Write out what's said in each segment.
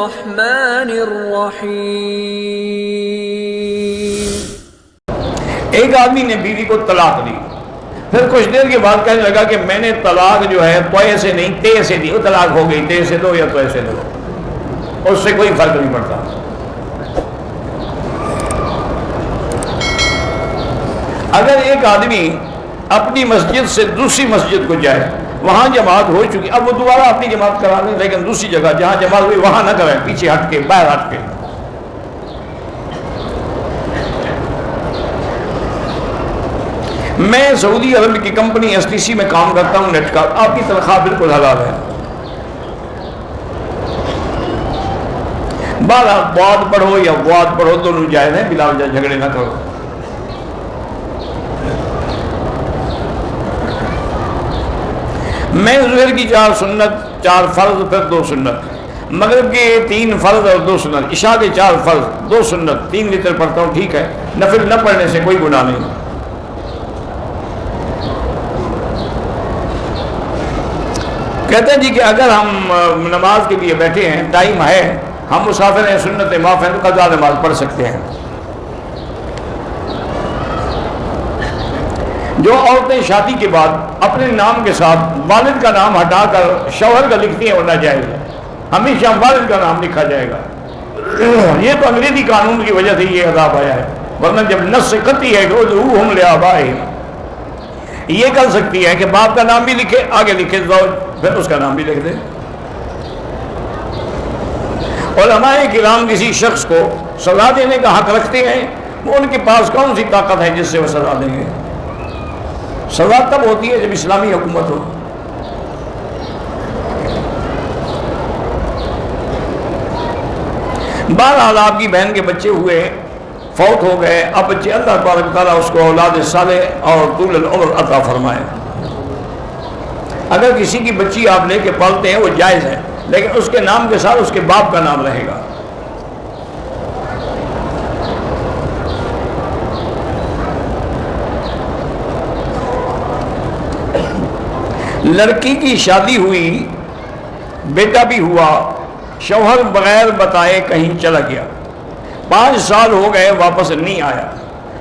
الرحمن الرحیم۔ ایک آدمی نے بیوی کو طلاق دی، پھر کچھ دیر کے بعد کہنے لگا کہ میں نے طلاق جو ہے توئے سے نہیں تے سے دی، وہ طلاق ہو گئی، تے سے دو یا توئے سے دو، اس سے کوئی فرق نہیں پڑتا۔ اگر ایک آدمی اپنی مسجد سے دوسری مسجد کو جائے، وہاں جماعت ہو چکی، اب وہ دوبارہ اپنی جماعت کرا لیں، لیکن دوسری جگہ جہاں جماعت ہوئی وہاں نہ کرائیں، پیچھے ہٹ کے، باہر ہٹ کے۔ میں سعودی عرب کی کمپنی STC میں کام کرتا ہوں، نیٹ کا، آپ کی تنخواہ بالکل حلال ہے، بارہ بواد پڑھو یا بواد پڑھو دونوں جائز ہیں، بلا وجہ جھگڑے نہ کرو۔ میں ظہر کی 4 سنت، 4 فرض، پھر 2 سنت، مغرب کے 3 فرض اور 2 سنت، عشاء کے 4 فرض، 2 سنت، 3 وتر پڑھتا ہوں، ٹھیک ہے، نفل نہ پڑھنے سے کوئی گناہ نہیں۔ کہتے ہیں جی کہ اگر ہم نماز کے لیے بیٹھے ہیں، ٹائم ہے، ہم مسافر ہیں، سنت معاف ہیں، تو قضا نماز پڑھ سکتے ہیں۔ جو عورتیں شادی کے بعد اپنے نام کے ساتھ والد کا نام ہٹا کر شوہر کا لکھتی ہیں، وہ ناجائز ہے، ہمیشہ والد کا نام لکھا جائے گا۔ یہ تو انگریزی قانون کی وجہ سے یہ عذاب آیا ہے، ورنہ جب نص قطعی ہے کہ ادعوہم لآبائہم، یہ کر سکتی ہے کہ باپ کا نام بھی لکھے، آگے لکھے زوج، پھر اس کا نام بھی لکھ دے۔ علماء کرام کسی شخص کو سزا دینے کا حق رکھتے ہیں، وہ ان کے پاس کون سی طاقت ہے جس سے وہ سزا دیں گے؟ سزا تب ہوتی ہے جب اسلامی حکومت ہو۔ بہرحال آپ کی بہن کے بچے ہوئے، فوت ہو گئے، اب بچے، اللہ تبارک تعالیٰ اس کو اولاد صالح اور طول العمر عطا فرمائے۔ اگر کسی کی بچی آپ لے کے پالتے ہیں وہ جائز ہے، لیکن اس کے نام کے ساتھ اس کے باپ کا نام رہے گا۔ لڑکی کی شادی ہوئی، بیٹا بھی ہوا، شوہر بغیر بتائے کہیں چلا گیا، 5 سال ہو گئے واپس نہیں آیا،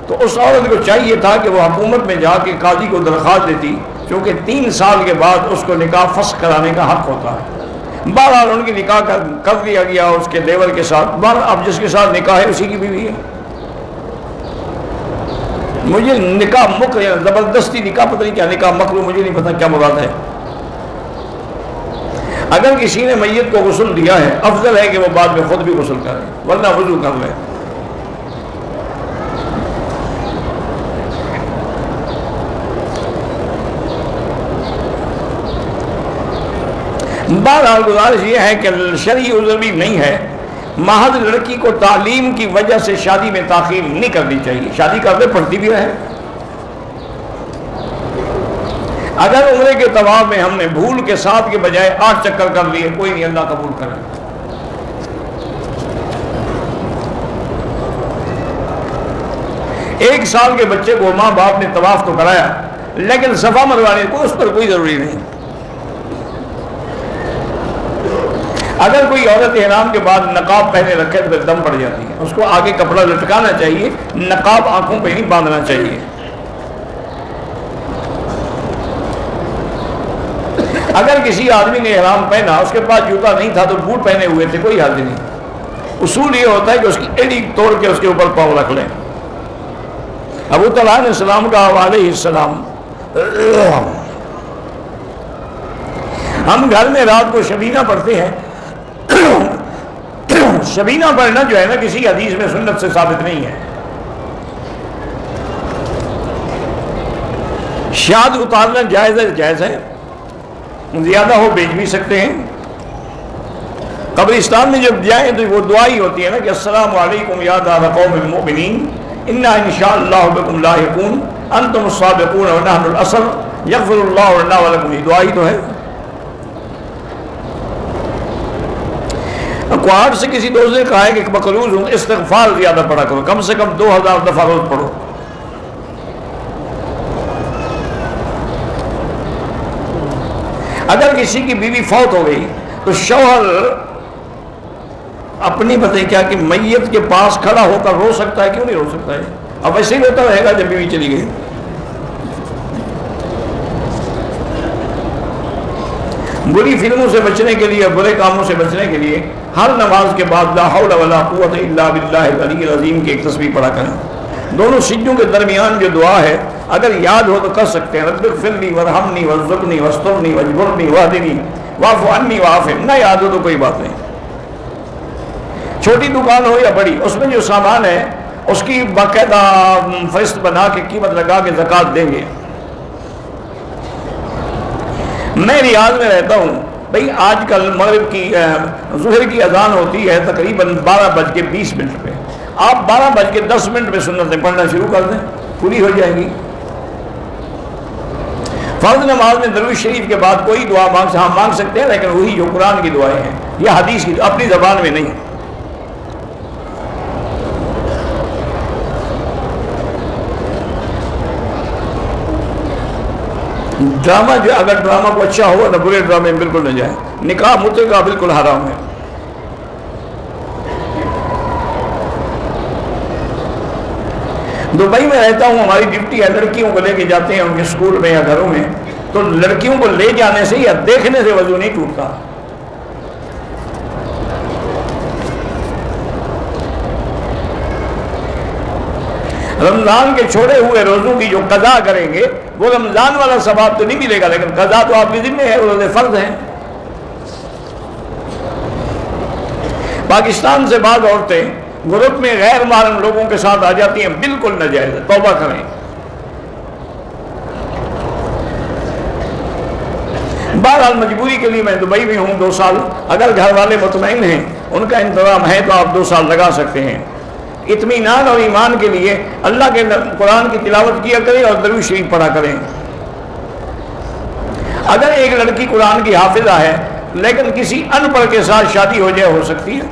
تو اس عورت کو چاہیے تھا کہ وہ حکومت میں جا کے قاضی کو درخواست دیتی، کیونکہ 3 سال کے بعد اس کو نکاح فسخ کرانے کا حق ہوتا ہے۔ بہرحال ان کی نکاح کر دیا گیا اس کے دیور کے ساتھ، بہرحال اب جس کے ساتھ نکاح ہے اسی کی بیوی ہے۔ مجھے نکاح مکر، زبردستی نکاح، پتہ نہیں کیا نکاح مکروہ، مجھے نہیں پتہ کیا مراد ہے۔ اگر کسی نے میت کو غسل دیا ہے، افضل ہے کہ وہ بعد میں خود بھی غسل کرے، ورنہ وضو کر لے۔ بہرحال گزارش یہ ہے کہ شرعی عذر بھی نہیں ہے، محض لڑکی کو تعلیم کی وجہ سے شادی میں تاخیر نہیں کرنی چاہیے، شادی کرتے پڑھتی بھی رہے۔ اگر عمرے کے طواف میں ہم نے بھول کے 7 کے بجائے 8 چکر کر لیے، کوئی نہیں، اللہ قبول کرے۔ ایک سال کے بچے کو ماں باپ نے طواف تو کرایا، لیکن صفا مروانے کو اس پر کوئی ضروری نہیں۔ اگر کوئی عورت احرام کے بعد نقاب پہنے رکھے تو پھر دم پڑ جاتی ہے، اس کو آگے کپڑا لٹکانا چاہیے، نقاب آنکھوں پہ نہیں باندھنا چاہیے۔ اگر کسی آدمی نے احرام پہنا، اس کے پاس جوتا نہیں تھا تو بوٹ پہنے ہوئے تھے، کوئی حرج نہیں۔ اصول یہ ہوتا ہے کہ اس کی ایڑی توڑ کے اس کے اوپر پاؤں رکھ لیں۔ ابو طلحہ علیہ السلام کا علیہ السلام، ہم گھر میں رات کو شبینہ پڑھتے ہیں، شبینہ پڑھنا جو ہے نا کسی حدیث میں سنت سے ثابت نہیں ہے۔ شاد اتارنا جائز ہے، جائز ہے، زیادہ ہو بیچ بھی سکتے ہیں۔ قبرستان میں جب جائیں تو وہ دعا ہی ہوتی ہے نا کہ السلام علیکم یا دار قوم المؤمنین انا انشاءاللہ بکم لاحقون انتم السابقون ونحن الاصل یغفر اللہ لنا ولکم، یہ دعا ہی تو ہے۔ کوارٹ سے کسی دوست نے کہا ہے کہ مقروض ہوں، استغفار زیادہ پڑھا کرو، کم سے کم 2000 دفعہ روز پڑھو۔ اگر کسی کی بیوی فوت ہو گئی تو شوہر اپنی بتائیں کیا کہ میت کے پاس کھڑا ہو کر رو سکتا ہے؟ کیوں نہیں رو سکتا ہے؟ اب ایسے ہی روتا رہے گا جب بیوی چلی گئی۔ بری فلموں سے بچنے کے لیے، برے کاموں سے بچنے کے لیے ہر نماز کے بعد لا حول ولا قوت الا باللہ العلی العظیم کی ایک تسبیح پڑھا کریں۔ دونوں سجدوں کے درمیان جو دعا ہے اگر یاد ہو تو کر سکتے ہیں، رب اغفر لی وارحمنی وارزقنی واسترنی واجبرنی واہدنی واعف عنی وعاف، نہ یاد ہو تو کوئی بات نہیں۔ چھوٹی دکان ہو یا بڑی، اس میں جو سامان ہے اس کی باقاعدہ فہرست بنا کے قیمت لگا کے زکوٰۃ دیں گے۔ میں ریاض میں رہتا ہوں، بھئی آج کل مغرب کی ظہر کی اذان ہوتی ہے تقریباً 12:20 پہ، آپ 12:10 پہ سنتیں پڑھنا شروع کر دیں، پوری ہو جائے گی۔ فرض نماز میں درود شریف کے بعد کوئی دعا مانگ سکتے ہیں، لیکن وہی جو قرآن کی دعائیں ہیں یا حدیث کی، اپنی زبان میں نہیں۔ ڈرامہ جو اگر ڈرامہ کو اچھا ہو نہ برے ڈرامے میں بالکل نہ جائے۔ نکاح متعے کا بالکل حرام ہے۔ دبئی میں رہتا ہوں، ہماری ڈیوٹی ہے لڑکیوں کو لے کے جاتے ہیں ان کے اسکول میں یا گھروں میں، تو لڑکیوں کو لے جانے سے یا دیکھنے سے وضو نہیں ٹوٹتا۔ رمضان کے چھوڑے ہوئے روزوں کی جو قضا کریں گے وہ رمضان والا ثواب تو نہیں ملے گا، لیکن قضا تو آپ کے ذمہ ہے، روزے فرض ہیں۔ پاکستان سے بعض عورتیں گروپ میں غیر محرم لوگوں کے ساتھ آ جاتی ہیں، بالکل ناجائز ہے، توبہ کریں۔ بہرحال مجبوری کے لیے میں دبئی میں ہوں 2 سال، اگر گھر والے مطمئن ہیں، ان کا انتظام ہے تو آپ 2 سال لگا سکتے ہیں۔ اطمینان اور ایمان کے لیے اللہ کے قرآن کی تلاوت کیا کریں اور درود شریف پڑھا کریں۔ اگر ایک لڑکی قرآن کی حافظہ ہے لیکن کسی ان پڑھ کے ساتھ شادی ہو جائے، ہو سکتی ہے۔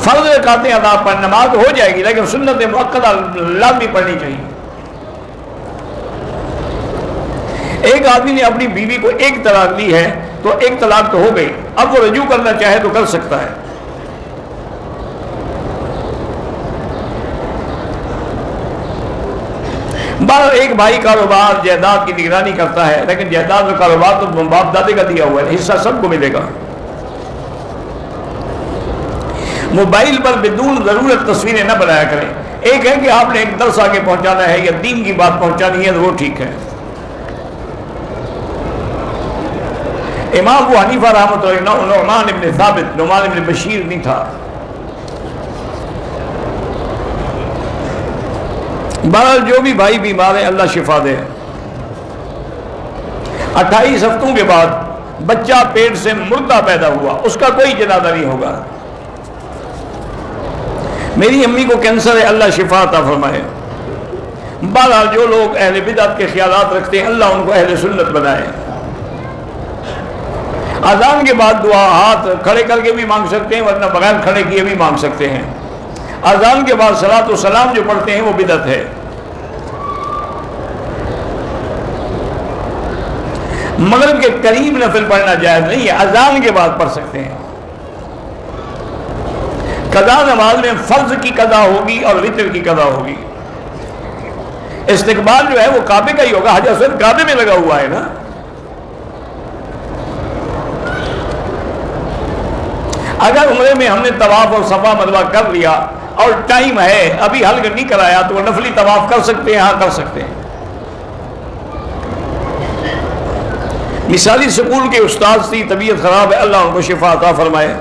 فرض رکعتیں ادا پر نماز ہو جائے گی، لیکن سنت مؤکدہ لازمی پڑھنی چاہیے۔ ایک آدمی نے اپنی بیوی کو 1 طلاق دی ہے تو 1 طلاق تو ہو گئی، اب وہ رجوع کرنا چاہے تو کر سکتا ہے۔ ایک بھائی کاروبار جائیداد کی نگرانی کرتا ہے، لیکن جائیداد و کاروبار تو باپ دادے کا دیا ہوا ہے، حصہ سب کو ملے گا۔ موبائل پر بدون ضرورت تصویریں نہ بنایا کریں۔ ایک ہے کہ آپ نے ایک درس آگے پہنچانا ہے یا دین کی بات پہنچانی ہے تو وہ ٹھیک ہے۔ امام ابو حنیفہ رحمۃ اللہ، نعمان ابن ثابت، نعمان ابن بشیر نہیں تھا۔ بہرحال جو بھی بھائی بیمار ہے اللہ شفا دے۔ 28 ہفتوں کے بعد بچہ پیٹ سے مردہ پیدا ہوا، اس کا کوئی جنازہ نہیں ہوگا۔ میری امی کو کینسر ہے، اللہ شفا عطا فرمائے۔ بہرحال جو لوگ اہل بدعت کے خیالات رکھتے ہیں اللہ ان کو اہل سنت بنائے۔ اذان کے بعد دعا ہاتھ کھڑے کر کے بھی مانگ سکتے ہیں، ورنہ بغیر کھڑے کیے بھی مانگ سکتے ہیں۔ اذان کے بعد صلاۃ و سلام جو پڑھتے ہیں وہ بدعت ہے۔ مغرب کے قریب نفل پڑھنا جائز نہیں ہے، اذان کے بعد پڑھ سکتے ہیں۔ قضا نماز میں فرض کی قضا ہوگی اور وتر کی قضا ہوگی۔ استقبال جو ہے وہ کعبے کا ہی ہوگا، حجر اسود کعبے میں لگا ہوا ہے نا۔ اگر عمرے میں ہم نے طواف اور صفا مروا کر لیا اور ٹائم ہے ابھی حلق نہیں کرایا تو وہ نفلی طواف کر سکتے ہیں، ہاں کر سکتے ہیں۔ مثالی سکول کے استاد کی طبیعت خراب ہے، اللہ ان کو شفا عطا فرمائے۔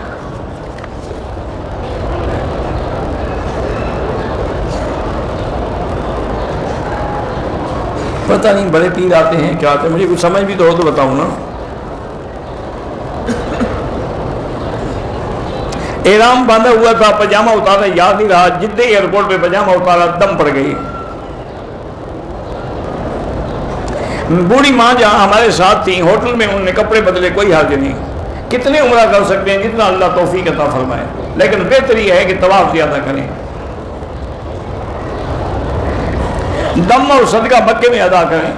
پتہ نہیں بڑے پیر آتے ہیں کیا آتے ہیں، مجھے کچھ سمجھ بھی تو ہو تو بتاؤں نا۔ احرام باندھا ہوا تھا، پاجامہ اتارا یاد نہیں رہا، جدہ ایئرپورٹ پہ پاجامہ اتارا دم پڑ گئی۔ بوڑھی ماں جہاں ہمارے ساتھ تھی ہوٹل میں، انہوں نے کپڑے بدلے، کوئی حرج نہیں۔ کتنے عمرہ کر سکتے ہیں جتنا اللہ توفیق عطا فرمائے، لیکن بہتر یہ ہے کہ طواف زیادہ کریں۔ دم اور صدقہ مکے میں ادا کریں۔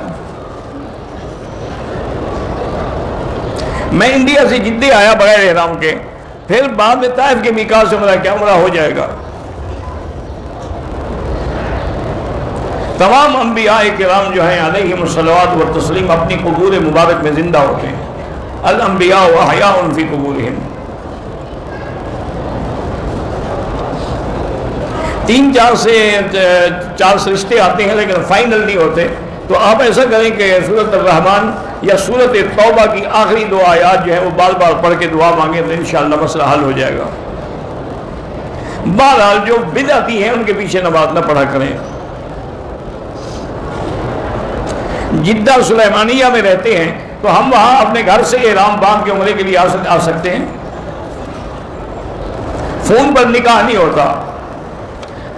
میں انڈیا سے جدے آیا بغیر احرام کے، پھر بعد میں طائف کے میقات سے عمرہ کیا، عمرہ ہو جائے گا۔ تمام انبیاء کرام جو ہیں علیہم الصلوات والتسلیم اپنی قبور مبارک میں زندہ ہوتے ہیں۔ الانبیاء احیاء فی قبورہم۔ 4 فرشتے آتے ہیں لیکن فائنل نہیں ہوتے، تو آپ ایسا کریں کہ سورۃ الرحمن یا سورۃ توبہ کی آخری 2 آیات جو ہیں وہ بار بار پڑھ کے دعا مانگیں تو انشاءاللہ مسئلہ حل ہو جائے گا۔ بہرحال جو بدعتی ہیں ان کے پیچھے نماز نہ پڑھا کریں۔ جدہ سلیمانیہ میں رہتے ہیں تو ہم وہاں اپنے گھر سے احرام باندھ کے عمرے کے لیے آ سکتے ہیں؟ فون پر نکاح نہیں ہوتا،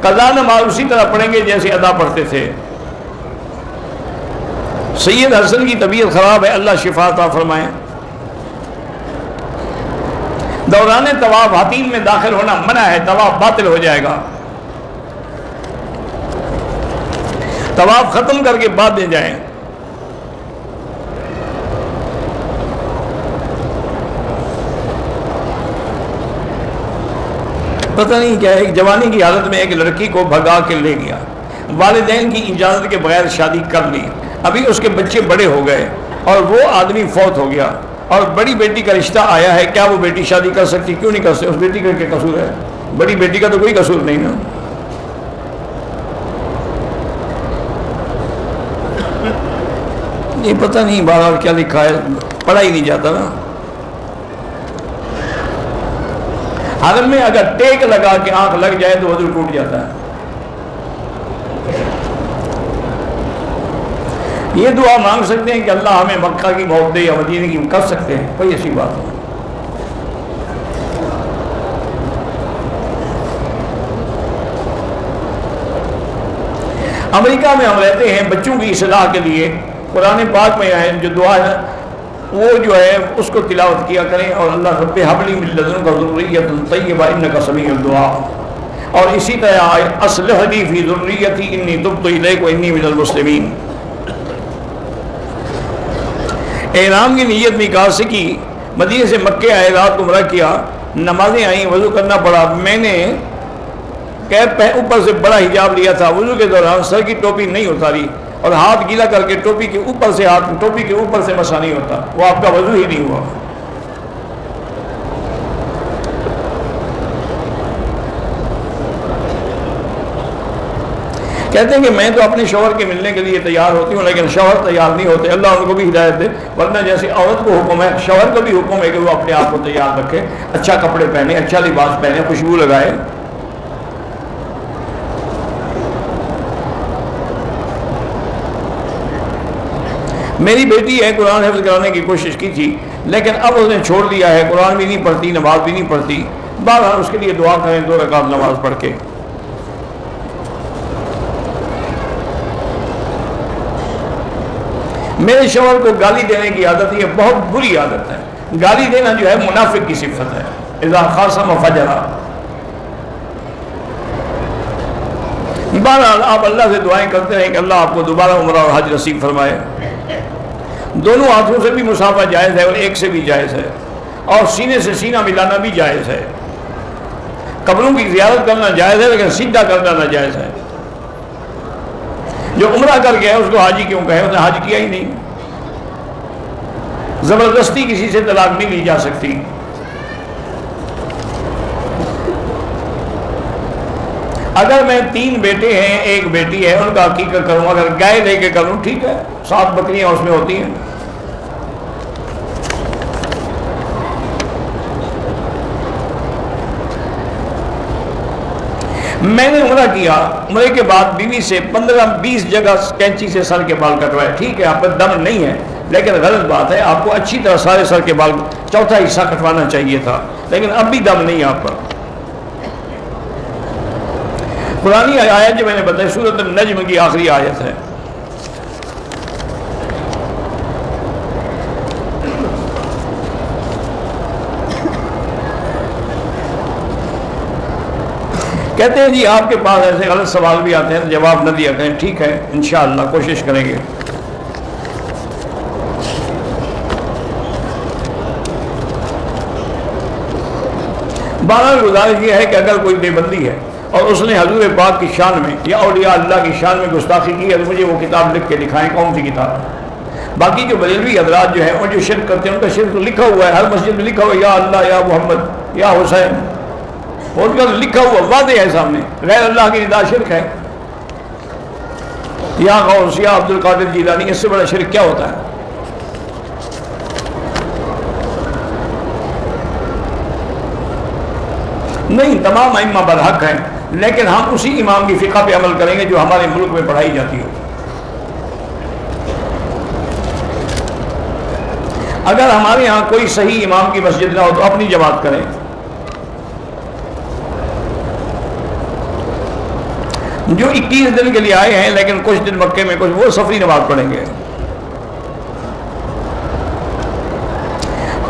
قضا نماز اسی طرح پڑھیں گے جیسے ادا پڑھتے تھے۔ سید حسن کی طبیعت خراب ہے، اللہ شفا عطا فرمائے۔ دوران طواف حتیم میں داخل ہونا منع ہے، طواف باطل ہو جائے گا۔ طواف ختم کر کے بعد میں جائیں۔ پتہ نہیں کیا، ایک جوانی کی حالت میں ایک لڑکی کو بھگا کے لے گیا، والدین کی اجازت کے بغیر شادی کر لی، ابھی اس کے بچے بڑے ہو گئے اور وہ آدمی فوت ہو گیا اور بڑی بیٹی کا رشتہ آیا ہے، کیا وہ بیٹی شادی کر سکتی؟ کیوں نہیں کر سکتی؟ اس بیٹی کا کیا قصور ہے؟ بڑی بیٹی کا تو کوئی قصور نہیں نا۔ یہ پتہ نہیں بہرحال کیا لکھا ہے، پڑھا ہی نہیں جاتا نا۔ حرم میں اگر ٹیک لگا کے آنکھ لگ جائے تو وضو ٹوٹ جاتا ہے۔ یہ دعا مانگ سکتے ہیں کہ اللہ ہمیں مکہ کی موت دے یا مدینے کی، کر سکتے ہیں، کوئی ایسی بات نہیں۔ امریکہ میں ہم رہتے ہیں، بچوں کی اصلاح کے لیے قرآن پاک میں ہے جو دعا ہے وہ جو ہے اس کو تلاوت کیا کریں، اور اللہ رب حب لی من لدنک ذریۃ طیبہ انک سمیع الدعاء، اور اسی طرح اصلح لی فی ذریتی انی تبت الیک وانی من المسلمین۔ احرام کی نیت میقات سے کی، مدینے سے مکے آئے، رات کو عمرہ کیا، نمازیں آئیں، وضو کرنا پڑا۔ میں نے اوپر سے بڑا حجاب لیا تھا، وضو کے دوران سر کی ٹوپی نہیں اتاری اور ہاتھ گیلا کر کے ٹوپی کے اوپر سے مسا نہیں ہوتا، وہ آپ کا وضو ہی نہیں ہوا۔ کہتے ہیں کہ میں تو اپنے شوہر کے ملنے کے لیے تیار ہوتی ہوں لیکن شوہر تیار نہیں ہوتے، اللہ ان کو بھی ہدایت دے، ورنہ جیسے عورت کو حکم ہے شوہر کو بھی حکم ہے کہ وہ اپنے آپ کو تیار رکھے، اچھا کپڑے پہنے، اچھا لباس پہنے، خوشبو لگائے۔ میری بیٹی ہے، قرآن حفظ کرانے کی کوشش کی تھی لیکن اب اس نے چھوڑ دیا ہے، قرآن بھی نہیں پڑھتی، نماز بھی نہیں پڑھتی۔ بہرحال اس کے لیے دعا کریں 2 رکعت نماز پڑھ کے۔ میرے شوہر کو گالی دینے کی عادت ہے، بہت بری عادت ہے، گالی دینا جو ہے منافق کی صفت ہے، اذا خاصم فجر۔ بہرحال آپ اللہ سے دعائیں کرتے رہیں کہ اللہ آپ کو دوبارہ عمرہ اور حج نصیب فرمائے۔ دونوں ہاتھوں سے بھی مصافحہ جائز ہے اور ایک سے بھی جائز ہے، اور سینے سے سینہ ملانا بھی جائز ہے۔ قبروں کی زیارت کرنا جائز ہے لیکن سیدھا کرنا ناجائز ہے۔ جو عمرہ کر گیا ہے اس کو حاجی کیوں کہے؟ اس نے حج کیا ہی نہیں۔ زبردستی کسی سے طلاق نہیں لی جا سکتی۔ اگر میں 3 بیٹے ہیں 1 بیٹی ہے، ان کا عقیقہ کروں، اگر گائے لے کے کروں ٹھیک ہے، 7 بکریاں اس میں ہوتی ہیں۔ میں نے عمرہ کیا، عمرے کے بعد بیوی سے 15-20 جگہ کینچی سے سر کے بال کٹوائے، ٹھیک ہے آپ پر دم نہیں ہے لیکن غلط بات ہے، آپ کو اچھی طرح سارے سر کے بال چوتھا حصہ کٹوانا چاہیے تھا، لیکن اب بھی دم نہیں آپ پر۔ پرانی آیت جو میں نے بتائی سورۃ النجم کی آخری آیت ہے۔ کہتے ہیں جی آپ کے پاس ایسے غلط سوال بھی آتے ہیں تو جواب نہ دیا کریں، ٹھیک ہے انشاءاللہ کوشش کریں گے۔ بہرحال گزارش یہ ہے کہ اگر کوئی دیوبندی ہے اور اس نے حضور پاک کی شان میں یا اولیاء اللہ کی شان میں گستاخی کی ہے تو مجھے وہ کتاب لکھ کے دکھائیں کون سی کتاب۔ باقی جو بریلوی حضرات جو ہیں اور جو شرک کرتے ہیں ان کا شرک تو لکھا ہوا ہے، ہر مسجد میں لکھا ہوا ہے یا اللہ یا محمد یا حسین، ان کا لکھا ہوا واضح ہے سامنے، غیر اللہ کی ندا شرک ہے۔ یا غوث یا عبد القادر جیلانی، اس سے بڑا شرک کیا ہوتا ہے؟ نہیں، تمام ائمہ برحق ہیں، لیکن ہم اسی امام کی فقہ پہ عمل کریں گے جو ہمارے ملک میں پڑھائی جاتی ہو۔ اگر ہمارے ہاں کوئی صحیح امام کی مسجد نہ ہو تو اپنی جماعت کریں۔ جو 21 دن کے لیے آئے ہیں لیکن کچھ دن مکے میں کچھ، وہ سفری نماز پڑھیں گے،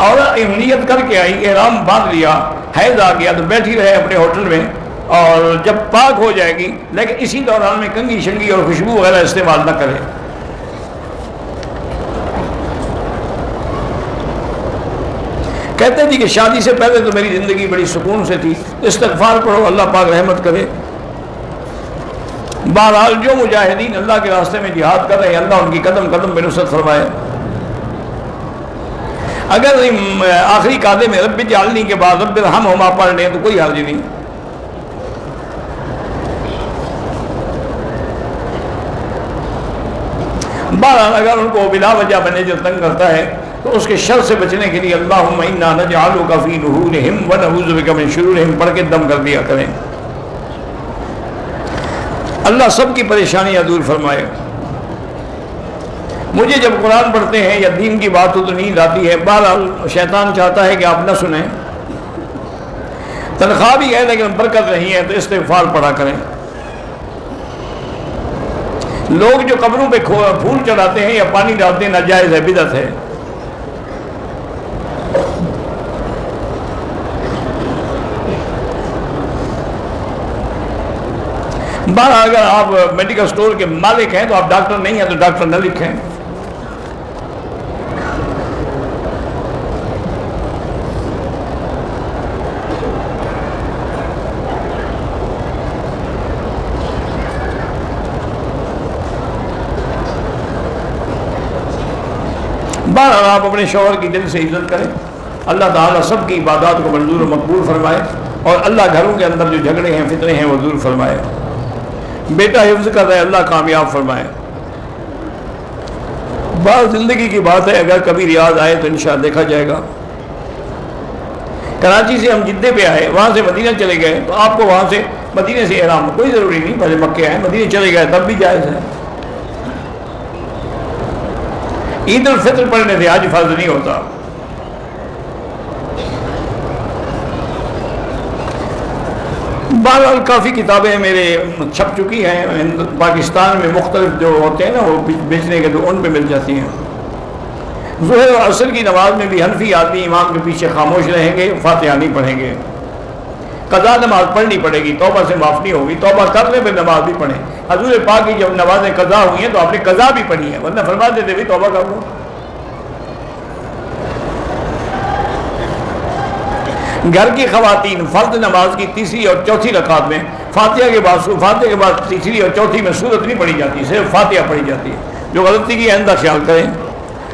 اور نیت کر کے آئی، احرام باندھ لیا، حیض آ گیا تو بیٹھی رہے اپنے ہوٹل میں، اور جب پاک ہو جائے گی لیکن اسی دوران میں کنگھی شنگھی اور خوشبو وغیرہ استعمال نہ کرے۔ کہتے ہیں جی کہ شادی سے پہلے تو میری زندگی بڑی سکون سے تھی، استغفار پڑھو اللہ پاک رحمت کرے۔ بہرحال جو مجاہدین اللہ کے راستے میں جہاد کر رہے ہیں اللہ ان کی قدم قدم میں نصرت فرمائے۔ اگر آخری قاعدے میں رب اجعلنی کے بعد رب ارحمہما پڑھ لیں تو کوئی حرج نہیں۔ بہرحال اگر ان کو بلا وجہ بنے جو تنگ کرتا ہے تو اس کے شر سے بچنے کے لیے اللہم انا نجعلک فی نحورہم ونعوذ بک من شرورہم پڑھ کے دم کر دیا کریں۔ اللہ سب کی پریشانیاں دور فرمائے۔ مجھے جب قرآن پڑھتے ہیں یا دین کی بات ہو تو نیند آتی ہے، بہرحال شیطان چاہتا ہے کہ آپ نہ سنیں، تنخواہ بھی ہے لیکن برکت نہیں ہے، تو استغفار پڑھا کریں۔ لوگ جو قبروں پہ پھول چڑھاتے ہیں یا پانی ڈالتے ہیں ناجائز ہے، بدعت ہے۔ بہرحال اگر آپ میڈیکل سٹور کے مالک ہیں تو آپ ڈاکٹر نہیں ہیں تو ڈاکٹر نہ لکھیں۔ بہرحال آپ اپنے شوہر کی دل سے عزت کریں، اللہ تعالیٰ سب کی عبادات کو منظور و مقبول فرمائے، اور اللہ گھروں کے اندر جو جھگڑے ہیں فتنے ہیں وہ دور فرمائے۔ بیٹا حفظ کر رہے اللہ کامیاب فرمائے۔ بعض زندگی کی بات ہے، اگر کبھی ریاض آئے تو انشاءاللہ دیکھا جائے گا۔ کراچی سے ہم جدے پہ آئے، وہاں سے مدینہ چلے گئے تو آپ کو وہاں سے مدینہ سے احرام کوئی ضروری نہیں، پہلے مکے آئے مدینہ چلے گئے تب بھی جائز ہے۔ عید الفطر پڑھنے سے حج فرض نہیں ہوتا۔ بہرحال کافی کتابیں میرے چھپ چکی ہیں، پاکستان میں مختلف جو ہوتے ہیں نا وہ بیچنے کے تو ان پہ مل جاتی ہیں۔ ظہر اور عصر کی نماز میں بھی حنفی آدمی امام کے پیچھے خاموش رہیں گے، فاتحہ نہیں پڑھیں گے۔ قضا نماز پڑھنی پڑے گی، توبہ سے معاف نہیں ہوگی، توبہ کرنے پہ نماز بھی پڑھیں۔ حضور پاک کی جب نمازیں قضا ہوئی ہیں تو آپ نے قضا بھی پڑھی ہے، ورنہ فرما دیتے بھی توبہ کر لو۔ گھر کی خواتین فرض نماز کی تیسری اور چوتھی رکعت میں فاتحہ کے بعد تیسری اور چوتھی میں سورت نہیں پڑھی جاتی، صرف فاتحہ پڑھی جاتی ہے۔ جو غلطی کی آئندہ خیال کریں۔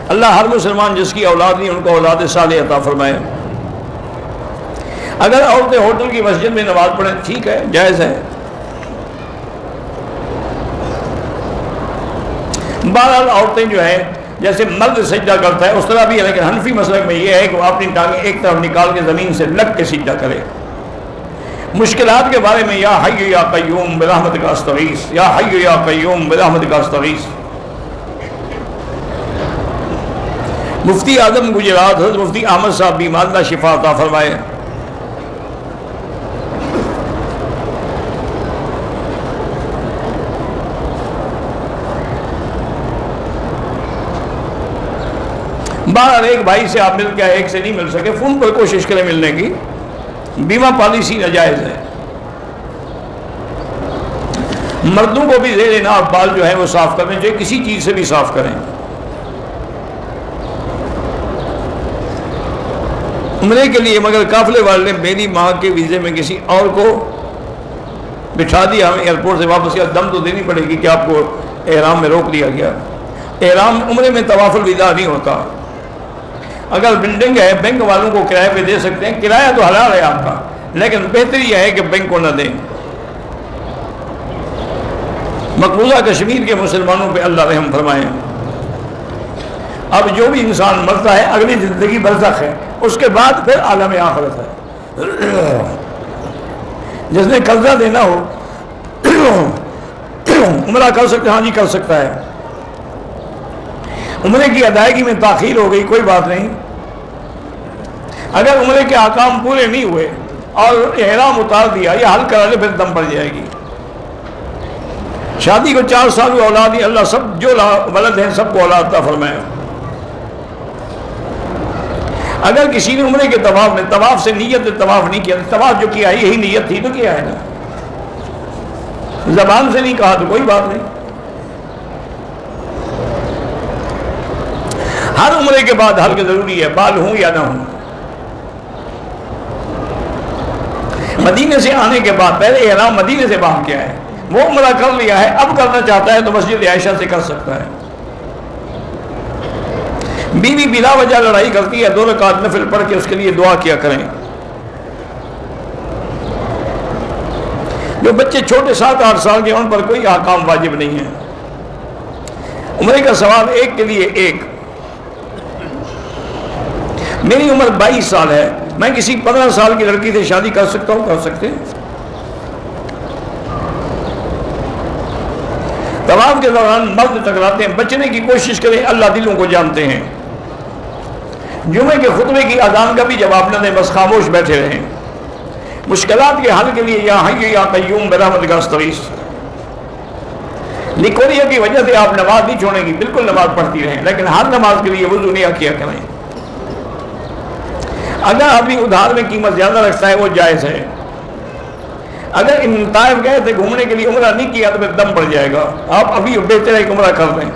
اللہ ہر مسلمان جس کی اولاد نہیں ان کو اولاد صالح عطا فرمائے۔ اگر عورتیں ہوٹل کی مسجد میں نماز پڑھیں ٹھیک ہے، جائز ہے۔ بہرحال عورتیں جو ہیں جیسے مرد سجدہ کرتا ہے اس طرح بھی ہے، لیکن حنفی مسلک میں یہ ہے کہ وہ اپنی ٹانگیں ایک طرف نکال کے زمین سے لگ کے سجدہ کرے۔ مشکلات کے بارے میں یا حی یا قیوم برحمتک استغیث، یا حی یا قیوم برحمتک استغیث۔ مفتی اعظم گجرات حضرت مفتی احمد صاحب بیمار اللہ شفا عطا فرمائے۔ بہرحال ایک بھائی سے آپ مل کے ایک سے نہیں مل سکے، فون پر کوشش کریں ملنے کی، بیمہ پالیسی ناجائز ہے۔ مردوں کو بھی زیر ناف بال جو ہے وہ صاف کرنے چاہیے، کسی چیز سے بھی صاف کریں۔ عمرے کے لیے، مگر قافلے والے نے میری ماں کے ویزے میں کسی اور کو بٹھا دیا. ہمیں ایئرپورٹ سے واپس کیا، دم تو دینی پڑے گی کہ آپ کو احرام میں روک دیا گیا. احرام عمرے میں طواف الوداع نہیں ہوتا. اگر بلڈنگ ہے بینک والوں کو کرائے پہ دے سکتے ہیں، کرایہ تو حلال ہے آپ کا، لیکن بہتر یہ ہے کہ بینک کو نہ دیں. مقبوضہ کشمیر کے مسلمانوں پہ اللہ رحم فرمائے. اب جو بھی انسان مرتا ہے اگلی زندگی برزخ ہے، اس کے بعد پھر عالم آخرت ہے. جس نے قرضہ دینا ہو عمرہ کر سکتا ہے؟ ہاں جی کر سکتا ہے. عمرے کی ادائیگی میں تاخیر ہو گئی، کوئی بات نہیں. اگر عمرے کے احکام پورے نہیں ہوئے اور احرام اتار دیا یا حل کرا لے، پھر دم پڑ جائے گی. شادی کو 4 سال ہوئے، اولاد ہی اللہ سب جو ولد ہیں سب کو اولاد عطا فرمائے. اگر کسی نے عمرے کے طواف میں طواف سے نیت طواف نہیں کیا، طواف جو کیا ہے یہی نیت تھی تو کیا ہے نا. زبان سے نہیں کہا تو کوئی بات نہیں. ہر عمرے کے بعد حلق ضروری ہے، بال ہوں یا نہ ہوں. مدینے سے آنے کے بعد پہلے احرام مدینے سے باہر کیا ہے، وہ عمرہ کر لیا ہے، اب کرنا چاہتا ہے تو مسجد عائشہ سے کر سکتا ہے. بیوی بلا وجہ لڑائی کرتی ہے، 2 رکعت نفل پڑھ کے اس کے لیے دعا کیا کریں. جو بچے چھوٹے 7-8 سال کے ان پر کوئی احکام واجب نہیں ہے. عمرے کا سوال ایک کے لیے ایک. میری عمر 22 سال ہے، میں کسی 15 سال کی لڑکی سے شادی کر سکتا ہوں؟ کر سکتے ہیں. طواف کے دوران مرد ٹکراتے ہیں، بچنے کی کوشش کریں، اللہ دلوں کو جانتے ہیں. جمعے کے خطبے کی اذان کا بھی جواب نہ دیں، بس خاموش بیٹھے رہیں. مشکلات کے حل کے لیے یا حی یا قیوم برحمتک استغیث. لیکوریا کی وجہ سے آپ نماز نہیں چھوڑیں گی، بالکل نماز پڑھتی رہیں، لیکن ہر نماز کے لیے وضو نہیں کیا کریں. اگر آدمی ادھار میں قیمت زیادہ رکھتا ہے وہ جائز ہے. اگر طائف گئے تھے گھومنے کے لیے، عمرہ نہیں کیا تو پھر دم پڑ جائے گا. آپ ابھی بہتر ہے کہ عمرہ کر دیں.